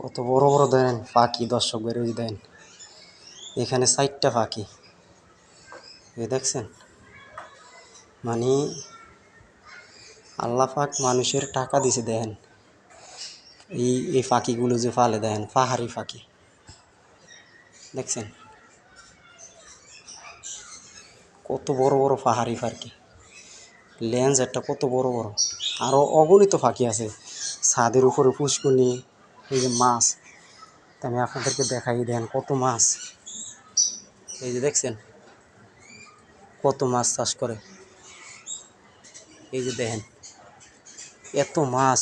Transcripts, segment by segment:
কত বড় বড় দেন পাখি দর্শক বেরোয় দেন। এখানে 4টা পাখি দেখছেন। মানে আল্লাহ পাক মানুষের টাকা দিছে দেখেন। এই পাখিগুলো যে পালে দেন পাহাড়ি পাখি দেখছেন কত বড় বড় পাহাড়ি পাখি। লেন্স একটা কত বড় বড়, আরও অগণিত পাখি আছে ছাদের উপরে পুষ্কুনি। এই যে মাছ, আমি আপনাদেরকে দেখাই দেন কত মাছ। এই যে দেখছেন কত মাছ চাষ করে। এই যে দেখেন এত মাছ।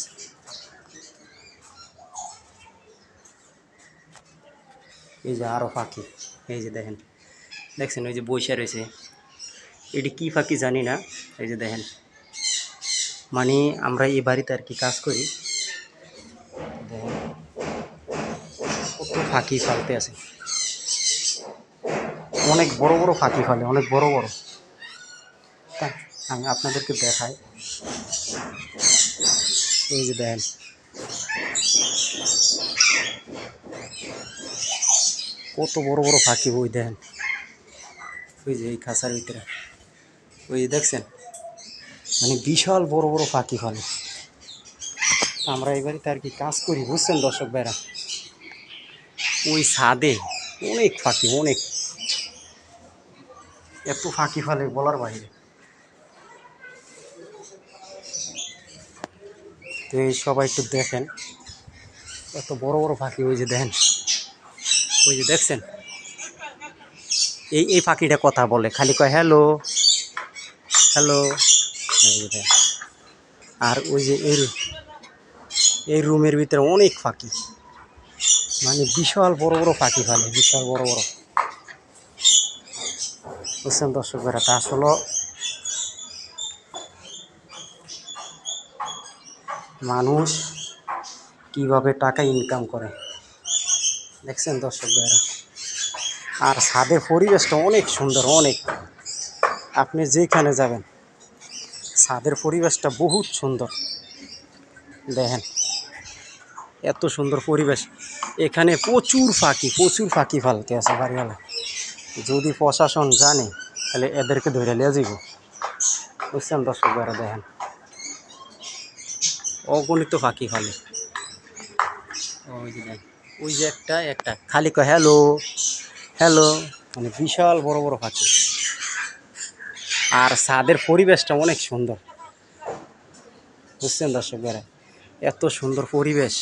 এই যে আরো পাখি, এই যে দেখেন দেখছেন ওই যে বসে রয়েছে। এটি কি পাখি জানি না। এই যে দেখেন, মানে আমরা এই বাড়িতে আর কি কাজ করি, দেখেন কত পাখি ফালতে আছে। অনেক বড় বড় পাখি ফালে, অনেক বড় বড়। তা আমি আপনাদেরকে দেখাই। এই যে দেখেন কত বড় বড় পাখি। ওই দেখেন ওই যে এই খাঁচার ভিতরে, ওই যে দেখছেন, মানে বিশাল বড় বড় পাখি ফলে। আমরা এই বাড়িতে আর কি কাজ করি বুঝছেন দর্শক ভাইরা। ওই ছাদে অনেক পাখি, অনেক, এত পাখি ফলে বলার বাইরে। তো এই সবাই একটু দেখেন এত বড় বড় পাখি। ওই যে দেখেন, ওই যে দেখছেন এই পাখিটা কথা বলে, খালি কয় হ্যালো হ্যালো। আর ওই যে এই রুমের ভিতরে অনেক পাখি, মানে বিশাল বড় বড় পাখি ফেলে, বিশাল বড় বড়। বুঝছেন দর্শক ভাইরা, তা আসলে মানুষ কিভাবে টাকা ইনকাম করে দেখছেন দর্শক ভাইরা। আর ছাদের পরিবেশটা অনেক সুন্দর, অনেক। আপনি যেখানে যাবেন ছাদের পরিবেশটা বহুত সুন্দর। দেখেন এত সুন্দর পরিবেশ। এখানে প্রচুর পাখি ফালতে আছে বাড়িওয়ালা। যদি প্রশাসন জানে তাহলে এদেরকে ধরে নিয়ে যাব। বুঝছেন দর্শক ভাইরা, দেখেন অগণিত পাখি ফালে। ওই যে দেখেন, ওই যে একটা খালি কয় হ্যালো হ্যালো, মানে বিশাল বড় বড় পাখি। আর ছাদের পরিবেশটা অনেক সুন্দর। বুঝছেন দর্শক ভাইরা, এত সুন্দর পরিবেশ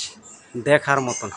দেখার মতন।